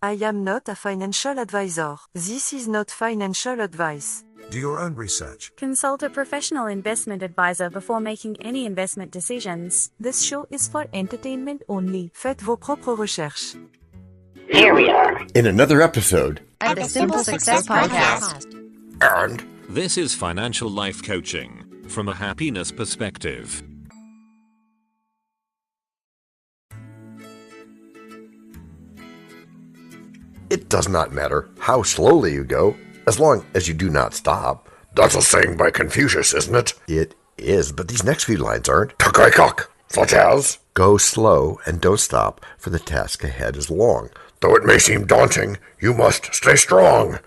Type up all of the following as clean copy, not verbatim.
I am not a financial advisor. This is not financial advice. Do your own research. Consult a professional investment advisor before making any investment decisions. This show is for entertainment only. Faites vos propres recherches. Here we are in another episode of the Simple Success Podcast. And this is financial life coaching from a happiness perspective. it does not matter how slowly you go, as long as you do not stop. That's a saying by Confucius, isn't it? It is, but these next few lines aren't. Tuck-I-cock, such as, go slow and don't stop, for the task ahead is long. Though it may seem daunting, you must stay strong.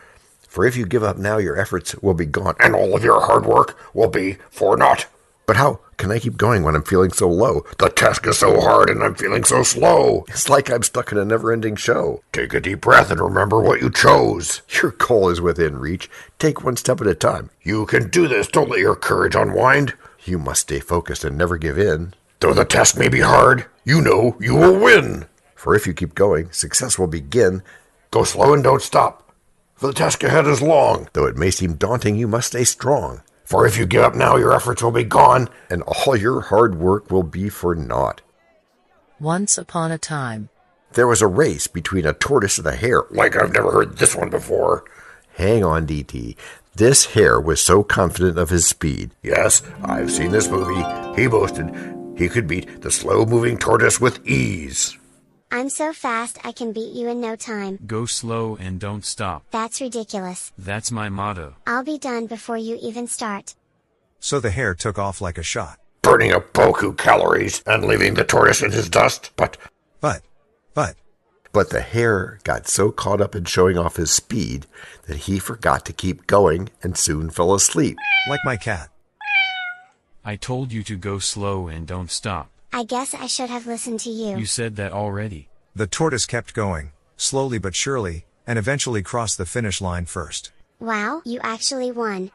For if you give up now, your efforts will be gone, and all of your hard work will be for naught. But how can I keep going when I'm feeling so low? The task is so hard and I'm feeling so slow. It's like I'm stuck in a never-ending show. Take a deep breath and remember what you chose. Your goal is within reach. Take one step at a time. You can do this. Don't let your courage unwind. You must stay focused and never give in. Though the task may be hard, you know you will win. For if you keep going, success will begin. Go slow and don't stop, for the task ahead is long. Though it may seem daunting, you must stay strong. For if you give up now, your efforts will be gone, and all your hard work will be for naught. Once upon a time, there was a race between a tortoise and a hare. Like I've never heard this one before. Hang on, DT. This hare was so confident of his speed. Yes, I've seen this movie. He boasted he could beat the slow-moving tortoise with ease. I'm so fast I can beat you in no time. Go slow and don't stop. That's ridiculous. That's my motto. I'll be done before you even start. So the hare took off like a shot, burning up beaucoup calories and leaving the tortoise in his dust. But the hare got so caught up in showing off his speed that he forgot to keep going and soon fell asleep. Like my cat. I told you to go slow and don't stop. I guess I should have listened to you. You said that already. The tortoise kept going, slowly but surely, and eventually crossed the finish line first. Wow, you actually won.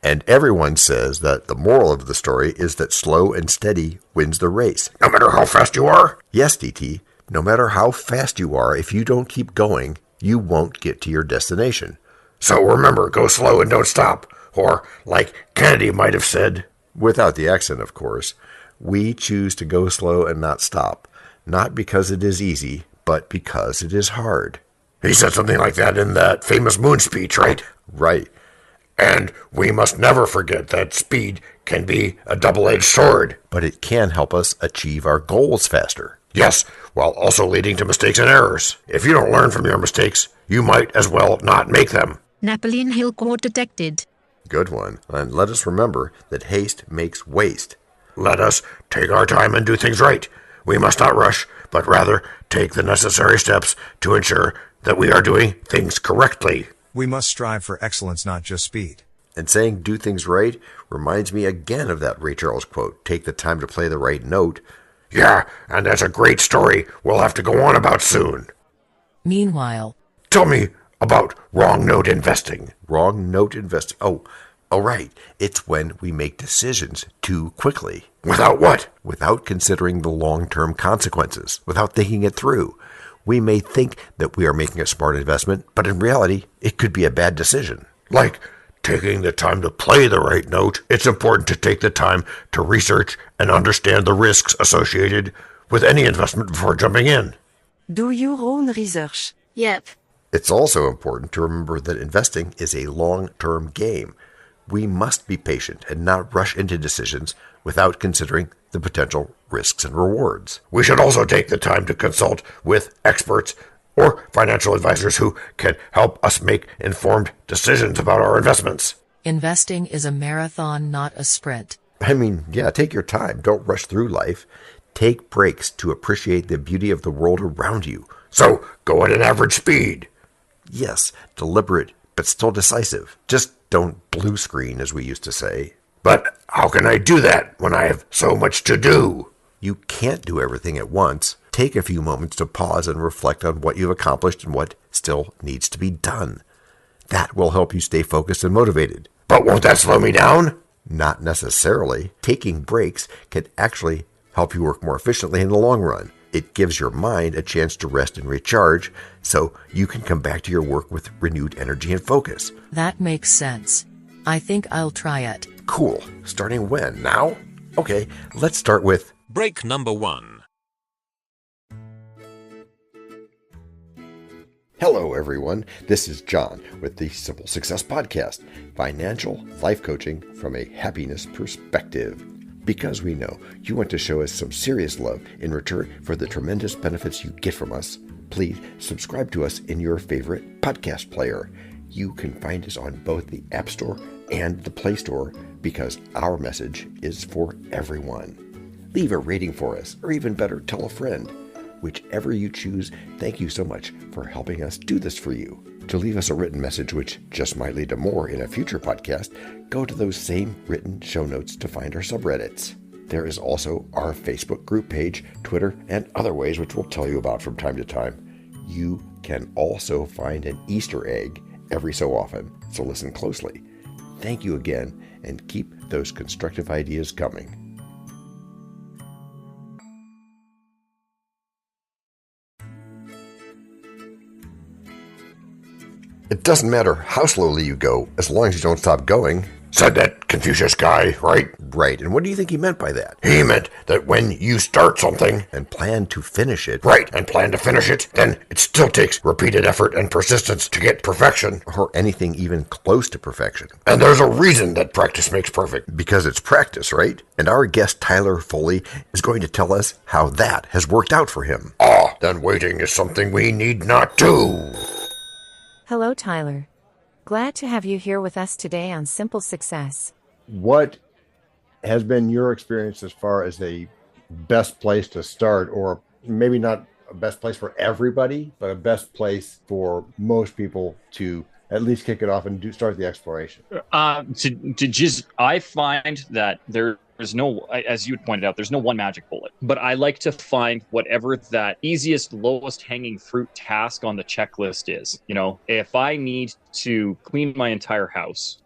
And everyone says that the moral of the story is that slow and steady wins the race. No matter how fast you are? Yes, DT. No matter how fast you are, if you don't keep going, you won't get to your destination. So remember, go slow and don't stop. Or, like Kennedy might have said, without the accent, of course, we choose to go slow and not stop, not because it is easy, but because it is hard. He said something like that in that famous moon speech, right? Right. And we must never forget that speed can be a double-edged sword. But it can help us achieve our goals faster. Yes, while also leading to mistakes and errors. If you don't learn from your mistakes, you might as well not make them. Napoleon Hill quote detected. Good one. And let us remember that haste makes waste. Let us take our time and do things right. We must not rush, but rather take the necessary steps to ensure that we are doing things correctly. We must strive for excellence, not just speed. And saying do things right reminds me again of that Ray Charles quote, take the time to play the right note. Yeah, and that's a great story we'll have to go on about soon. Meanwhile, tell me about wrong note investing. Wrong note investing. Oh, right. It's when we make decisions too quickly. Without what? Without considering the long-term consequences, without thinking it through. We may think that we are making a smart investment, but in reality, it could be a bad decision. Like taking the time to play the right note, it's important to take the time to research and understand the risks associated with any investment before jumping in. Do your own research. Yep. It's also important to remember that investing is a long-term game. We must be patient and not rush into decisions without considering the potential risks and rewards. We should also take the time to consult with experts or financial advisors who can help us make informed decisions about our investments. Investing is a marathon, not a sprint. Take your time. Don't rush through life. Take breaks to appreciate the beauty of the world around you. So, go at an average speed. Yes, deliberate, but still decisive. Just don't blue screen, as we used to say. But how can I do that when I have so much to do? You can't do everything at once. Take a few moments to pause and reflect on what you've accomplished and what still needs to be done. That will help you stay focused and motivated. But won't that slow me down? Not necessarily. Taking breaks can actually help you work more efficiently in the long run. It gives your mind a chance to rest and recharge so you can come back to your work with renewed energy and focus. That makes sense. I think I'll try it. Cool. Starting when? Now? Okay, let's start with break number 1. Hello, everyone. This is John with the Simple Success Podcast, financial life coaching from a happiness perspective. Because we know you want to show us some serious love in return for the tremendous benefits you get from us, please subscribe to us in your favorite podcast player. You can find us on both the App Store and the Play Store because our message is for everyone. Leave a rating for us, or even better, tell a friend. Whichever you choose, thank you so much for helping us do this for you. To leave us a written message, which just might lead to more in a future podcast, go to those same written show notes to find our subreddits. There is also our Facebook group page, Twitter, and other ways which we'll tell you about from time to time. You can also find an Easter egg every so often, so listen closely. Thank you again, and keep those constructive ideas coming. It doesn't matter how slowly you go, as long as you don't stop going. Said that Confucius guy, right? Right, and what do you think he meant by that? He meant that when you start something and plan to finish it. Right, and plan to finish it, then it still takes repeated effort and persistence to get perfection. Or anything even close to perfection. And there's a reason that practice makes perfect. Because it's practice, right? And our guest Tyler Foley is going to tell us how that has worked out for him. Ah, then waiting is something we need not do. Hello, Tyler. Glad to have you here with us today on Simple Success. What has been your experience as far as a best place to start, or maybe not a best place for everybody, but a best place for most people to at least kick it off and start the exploration? I find that there's no, as you had pointed out, there's no one magic bullet, but I like to find whatever that easiest, lowest hanging fruit task on the checklist is. You know, if I need to clean my entire house,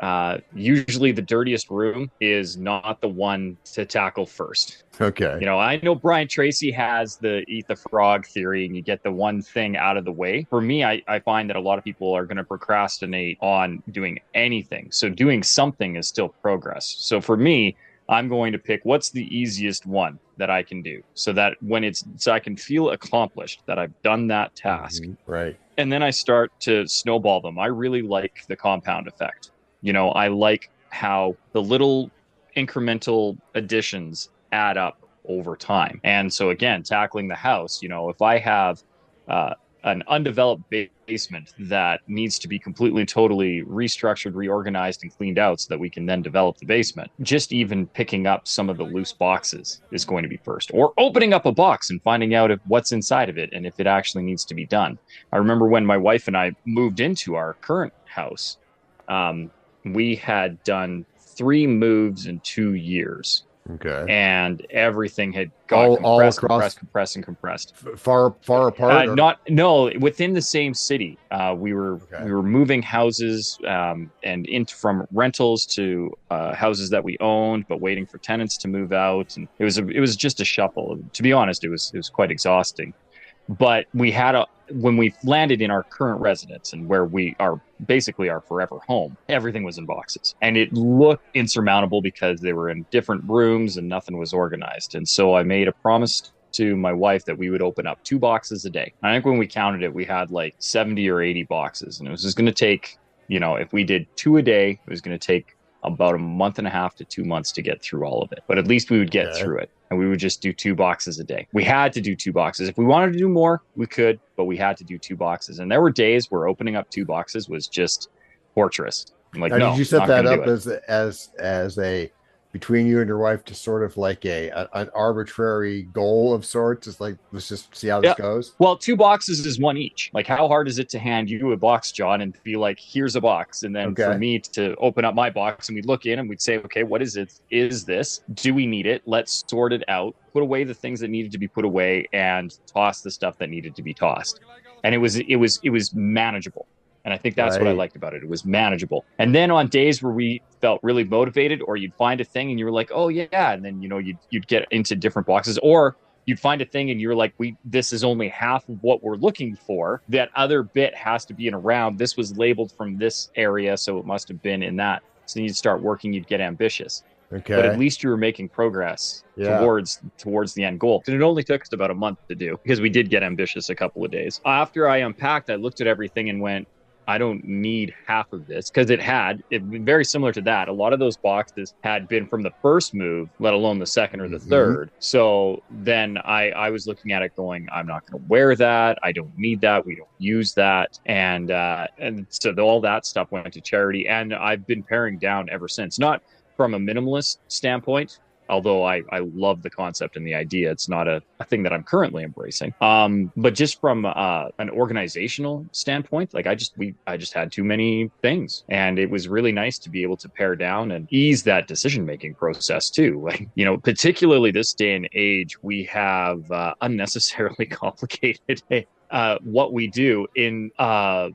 usually the dirtiest room is not the one to tackle first. Okay. You know, I know Brian Tracy has the eat the frog theory, and you get the one thing out of the way. For me, I find that a lot of people are going to procrastinate on doing anything. So doing something is still progress. So for me, I'm going to pick what's the easiest one that I can do so that so I can feel accomplished that I've done that task. Right. And then I start to snowball them. I really like the compound effect. You know, I like how the little incremental additions add up over time. And so again, tackling the house, you know, if I have an undeveloped basement that needs to be completely and totally restructured, reorganized, and cleaned out so that we can then develop the basement, just even picking up some of the loose boxes is going to be first, or opening up a box and finding out what's inside of it and if it actually needs to be done. I remember when my wife and I moved into our current house, we had done 3 moves in 2 years. Okay. And everything had got compressed. Far apart? No, within the same city. We were moving houses and from rentals to houses that we owned, but waiting for tenants to move out. And it was just a shuffle. To be honest, it was quite exhausting. But when we landed in our current residence and where we are basically our forever home, everything was in boxes. And it looked insurmountable because they were in different rooms and nothing was organized. And so I made a promise to my wife that we would open up 2 boxes a day. I think when we counted it, we had like 70 or 80 boxes. And it was just going to take, you know, if we did 2 a day, it was going to take about a month and a half to 2 months to get through all of it. But at least we would get through it. And we would just do 2 boxes a day. We had to do 2 boxes. If we wanted to do more, we could, but we had to do 2 boxes. And there were days where opening up 2 boxes was just torturous. I'm like, now, did you set that up as a between you and your wife to sort of like an arbitrary goal of sorts? It's like, let's just see how this goes. Well, 2 boxes is 1 each. Like, how hard is it to hand you a box, John, and be like, here's a box, and then for me to open up my box, and we'd look in and we'd say, okay, what is it? Is this? Do we need it? Let's sort it out, put away the things that needed to be put away, and toss the stuff that needed to be tossed. And it was manageable. And I think that's what I liked about it. It was manageable. And then on days where we felt really motivated, or you'd find a thing and you were like, oh yeah. And then, you know, you'd get into different boxes, or you'd find a thing and you're like, this is only half of what we're looking for. That other bit has to be in around. This was labeled from this area, so it must have been in that. So you'd start working, you'd get ambitious. Okay. But at least you were making progress towards the end goal. And it only took us about a month to do, because we did get ambitious a couple of days. After I unpacked, I looked at everything and went, I don't need half of this, because it very similar to that. A lot of those boxes had been from the first move, let alone the second or the third. So then I was looking at it going, I'm not going to wear that. I don't need that. We don't use that. And so all that stuff went to charity. And I've been paring down ever since. Not from a minimalist standpoint, although I love the concept and the idea. It's not a thing that I'm currently embracing. But just from an organizational standpoint, like I just had too many things, and it was really nice to be able to pare down and ease that decision-making process too. Like, particularly this day and age, we have unnecessarily complicated what we do in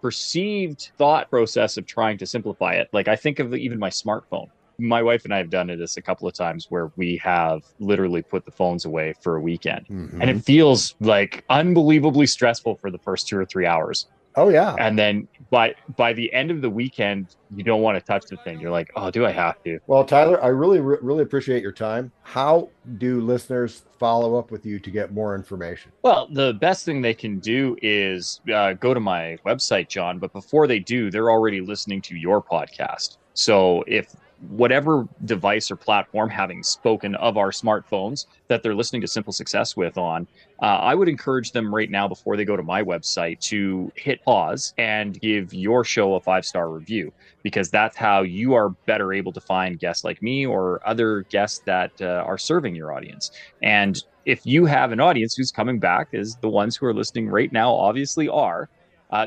perceived thought process of trying to simplify it. Like I think of even my smartphone. My wife and I have done this a couple of times where we have literally put the phones away for a weekend. And it feels like unbelievably stressful for the first 2 or 3 hours. Oh, yeah. And then by the end of the weekend, you don't want to touch the thing. You're like, oh, do I have to? Well, Tyler, I really appreciate your time. How do listeners follow up with you to get more information? Well, the best thing they can do is go to my website, John. But before they do, they're already listening to your podcast. So if whatever device or platform, having spoken of our smartphones, that they're listening to Simple Success with on, I would encourage them right now before they go to my website to hit pause and give your show a 5-star review, because that's how you are better able to find guests like me or other guests that are serving your audience. And if you have an audience who's coming back, as the ones who are listening right now obviously are,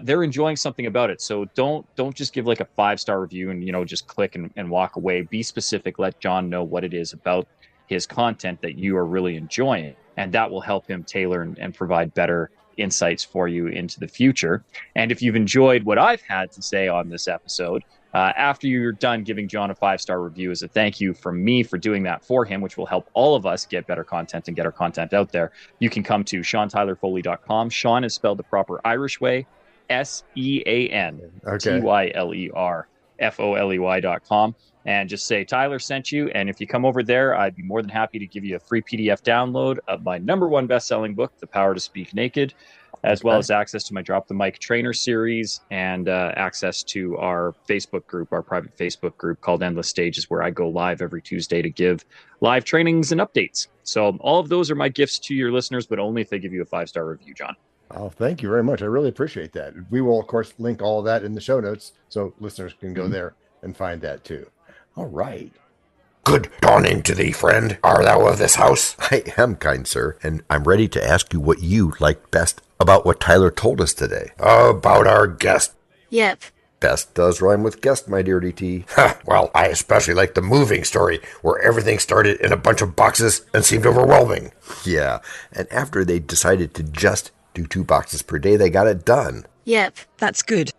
they're enjoying something about it. So don't just give like a 5-star review and, just click and walk away. Be specific. Let John know what it is about his content that you are really enjoying. And that will help him tailor and provide better insights for you into the future. And if you've enjoyed what I've had to say on this episode, after you're done giving John a 5-star review as a thank you from me for doing that for him, which will help all of us get better content and get our content out there, you can come to SeanTylerFoley.com. Sean is spelled the proper Irish way. SeanTylerFoley.com, and just say Tyler sent you. And if you come over there, I'd be more than happy to give you a free PDF download of my #1 best-selling book, The Power to Speak Naked, as well as access to my Drop the Mic trainer series and access to our Facebook group, our private Facebook group called Endless Stages, where I go live every Tuesday to give live trainings and updates. So all of those are my gifts to your listeners, but only if they give you a 5-star review, John. Oh, thank you very much. I really appreciate that. We will, of course, link all of that in the show notes so listeners can go there and find that too. All right. Good dawning to thee, friend. Art thou of this house? I am, kind sir, and I'm ready to ask you what you liked best about what Tyler told us today. About our guest. Yep. Best does rhyme with guest, my dear DT. Well, I especially like the moving story, where everything started in a bunch of boxes and seemed overwhelming. Yeah, and after they decided to just do 2 boxes per day, they got it done. Yep. That's good.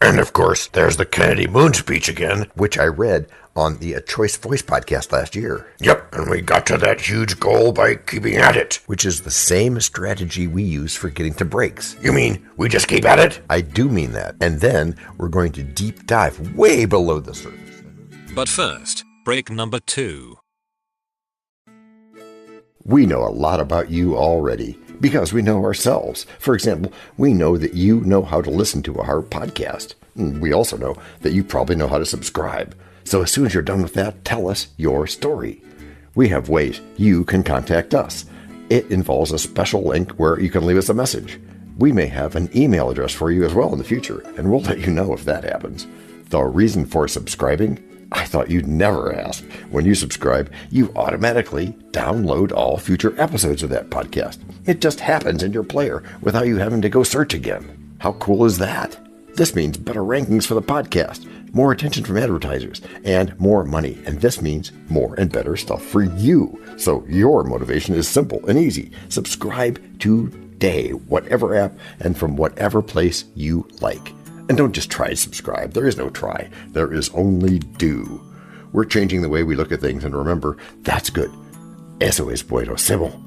And of course, there's the Kennedy Moon speech again, which I read on the Choice Voice podcast last year. Yep, and we got to that huge goal by keeping at it. Which is the same strategy we use for getting to breaks. You mean we just keep at it? I do mean that. And then we're going to deep dive way below the surface. But first, break number 2. We know a lot about you already because we know ourselves. For example, we know that you know how to listen to our podcast. We also know that you probably know how to subscribe. So as soon as you're done with that, tell us your story. We have ways you can contact us. It involves a special link where you can leave us a message. We may have an email address for you as well in the future, and we'll let you know if that happens. The reason for subscribing? I thought you'd never ask. When you subscribe, you automatically download all future episodes of that podcast. It just happens in your player without you having to go search again. How cool is that? This means better rankings for the podcast, more attention from advertisers, and more money. And this means more and better stuff for you. So your motivation is simple and easy. Subscribe today, whatever app and from whatever place you like. And don't just try to subscribe. There is no try. There is only do. We're changing the way we look at things, and remember, that's good. Eso es bueno, Sybil.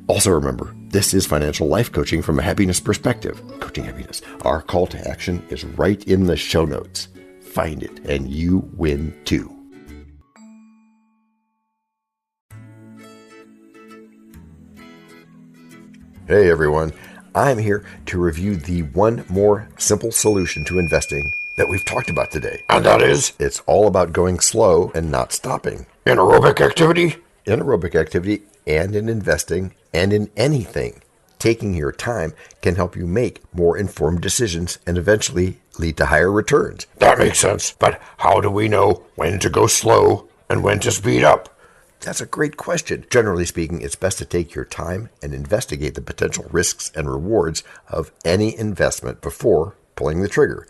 Also remember, this is financial life coaching from a happiness perspective. Coaching happiness. Our call to action is right in the show notes. Find it and you win too. Hey everyone, I'm here to review the one more simple solution to investing that we've talked about today. And that is? It's all about going slow and not stopping. In aerobic activity? In aerobic activity and in investing and in anything. Taking your time can help you make more informed decisions and eventually lead to higher returns. That makes sense, but how do we know when to go slow and when to speed up? That's a great question. Generally speaking, it's best to take your time and investigate the potential risks and rewards of any investment before pulling the trigger.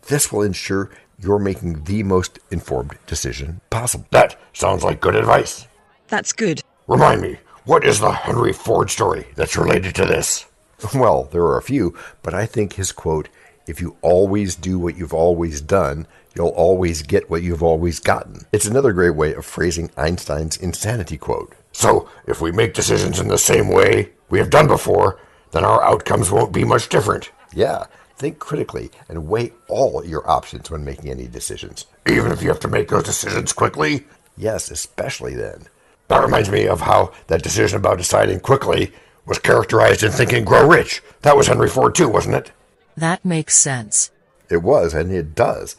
This will ensure you're making the most informed decision possible. That sounds like good advice. That's good. Remind me, what is the Henry Ford story that's related to this? Well, there are a few, but I think his quote, "If you always do what you've always done, you'll always get what you've always gotten." It's another great way of phrasing Einstein's insanity quote. So, if we make decisions in the same way we have done before, then our outcomes won't be much different. Yeah, think critically and weigh all your options when making any decisions. Even if you have to make those decisions quickly? Yes, especially then. That reminds me of how that decision about deciding quickly was characterized in Think and Grow Rich. That was Henry Ford too, wasn't it? That makes sense. It was, and it does.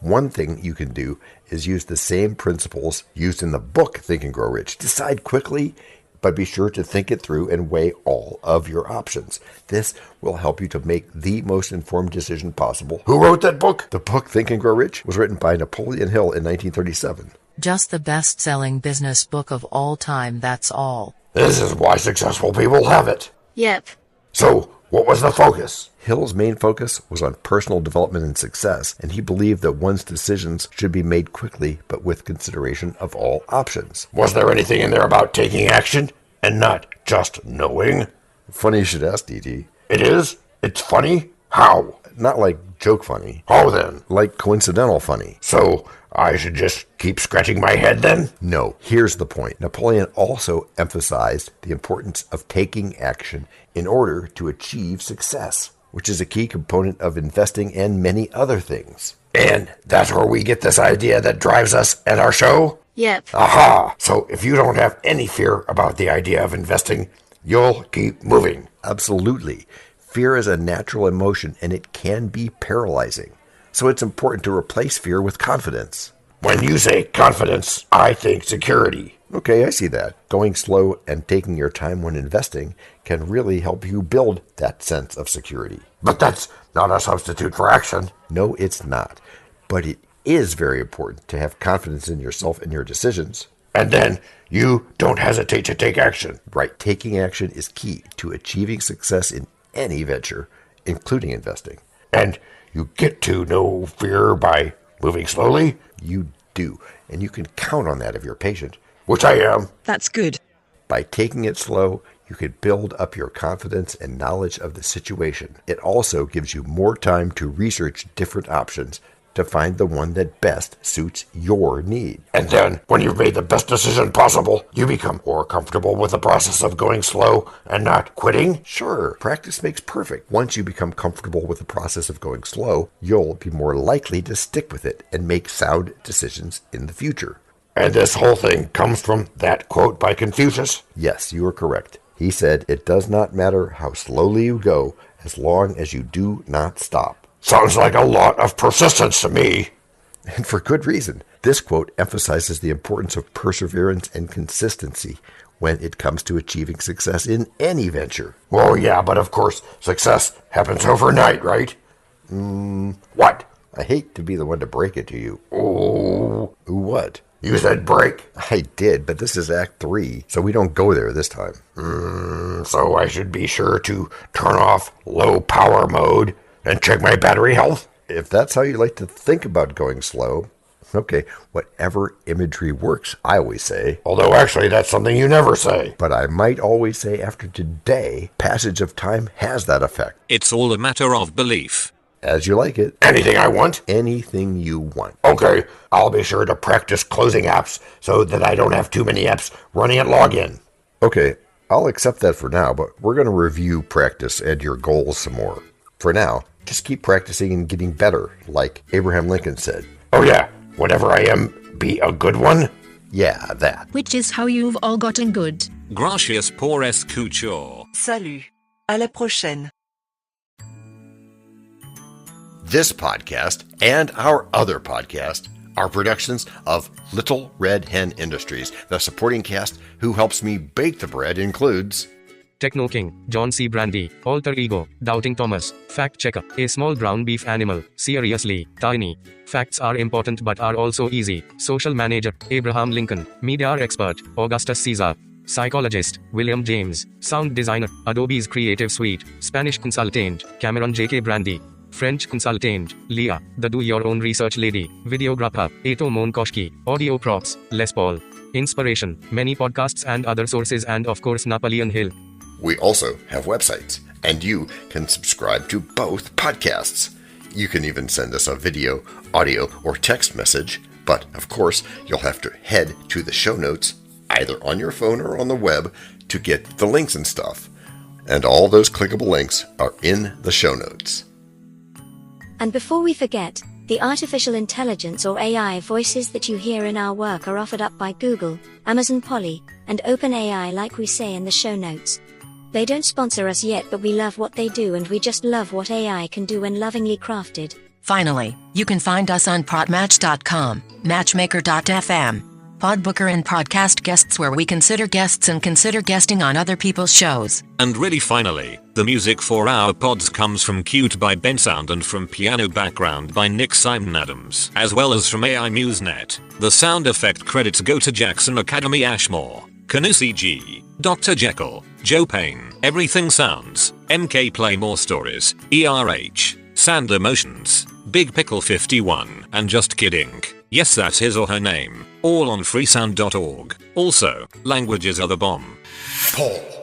One thing you can do is use the same principles used in the book Think and Grow Rich. Decide quickly, but be sure to think it through and weigh all of your options. This will help you to make the most informed decision possible. Who wrote that book? The book Think and Grow Rich was written by Napoleon Hill in 1937. Just the best-selling business book of all time, that's all. This is why successful people have it. Yep. So, what was the focus? Hill's main focus was on personal development and success, and he believed that one's decisions should be made quickly but with consideration of all options. Was there anything in there about taking action and not just knowing? Funny you should ask, DT. It is? It's funny? How? Not like joke funny. How then? Like coincidental funny. So, I should just keep scratching my head then? No, here's the point. Napoleon also emphasized the importance of taking action in order to achieve success, which is a key component of investing and many other things. And that's where we get this idea that drives us at our show? Yep. Aha! So if you don't have any fear about the idea of investing, you'll keep moving. Absolutely. Fear is a natural emotion and it can be paralyzing. So it's important to replace fear with confidence. When you say confidence, I think security. Okay, I see that. Going slow and taking your time when investing can really help you build that sense of security. But that's not a substitute for action. No, it's not. But it is very important to have confidence in yourself and your decisions. And then you don't hesitate to take action. Right. Taking action is key to achieving success in any venture, including investing. And you get to no fear by moving slowly? You do. And you can count on that if you're patient. Which I am. That's good. By taking it slow, you can build up your confidence and knowledge of the situation. It also gives you more time to research different options to find the one that best suits your need. And then, when you've made the best decision possible, you become more comfortable with the process of going slow and not quitting? Sure, practice makes perfect. Once you become comfortable with the process of going slow, you'll be more likely to stick with it and make sound decisions in the future. And this whole thing comes from that quote by Confucius? Yes, you are correct. He said, "It does not matter how slowly you go, as long as you do not stop." Sounds like a lot of persistence to me. And for good reason. This quote emphasizes the importance of perseverance and consistency when it comes to achieving success in any venture. Well, yeah, but of course, success happens overnight, right? What? I hate to be the one to break it to you. Oh. What? You said break. I did, but this is Act 3, so we don't go there this time. So I should be sure to turn off low power mode and check my battery health? If that's how you like to think about going slow, okay, whatever imagery works, I always say. Although actually that's something you never say. But I might always say after today, passage of time has that effect. It's all a matter of belief. As you like it. Anything I want? Anything you want. Okay, I'll be sure to practice closing apps so that I don't have too many apps running at login. Okay, I'll accept that for now, but we're going to review practice and your goals some more. For now, just keep practicing and getting better, like Abraham Lincoln said. Oh yeah, whatever I am, be a good one? Yeah, that. Which is how you've all gotten good. Gracias por escuchar. Salut. À la prochaine. This podcast and our other podcast are productions of Little Red Hen Industries. The supporting cast who helps me bake the bread includes Techno King, John C. Brandy, Alter Ego, Doubting Thomas, Fact Checker, A Small Brown Beef Animal, Seriously, Tiny. Facts are important but are also easy. Social Manager, Abraham Lincoln, Media Expert, Augustus Caesar. Psychologist, William James. Sound Designer, Adobe's Creative Suite. Spanish Consultant, Cameron J.K. Brandy. French Consultant, Leah, the Do-Your-Own Research Lady. Videographer, Ato Monkoshki. Audio Props, Les Paul. Inspiration, many podcasts and other sources, and of course Napoleon Hill. We also have websites, and you can subscribe to both podcasts. You can even send us a video, audio, or text message, but of course you'll have to head to the show notes, either on your phone or on the web, to get the links and stuff. And all those clickable links are in the show notes. And before we forget, the artificial intelligence or AI voices that you hear in our work are offered up by Google, Amazon Polly, and OpenAI, like we say in the show notes. They don't sponsor us yet, but we love what they do, and we just love what AI can do when lovingly crafted. Finally, you can find us on Podmatch.com, Matchmaker.fm, Podbooker and Podcast Guests, where we consider guests and consider guesting on other people's shows. And really finally, the music for our pods comes from Cute by Ben Sound and from Piano Background by Nick Simon Adams, as well as from AI MuseNet. The sound effect credits go to Jackson Academy Ashmore, Canusi G, Dr. Jekyll, Joe Payne, Everything Sounds, MK Play More Stories, ERH, Sand Emotions, Big Pickle 51, and Just Kidding. Yes, that's his or her name. All on freesound.org. Also, languages are the bomb. Paul.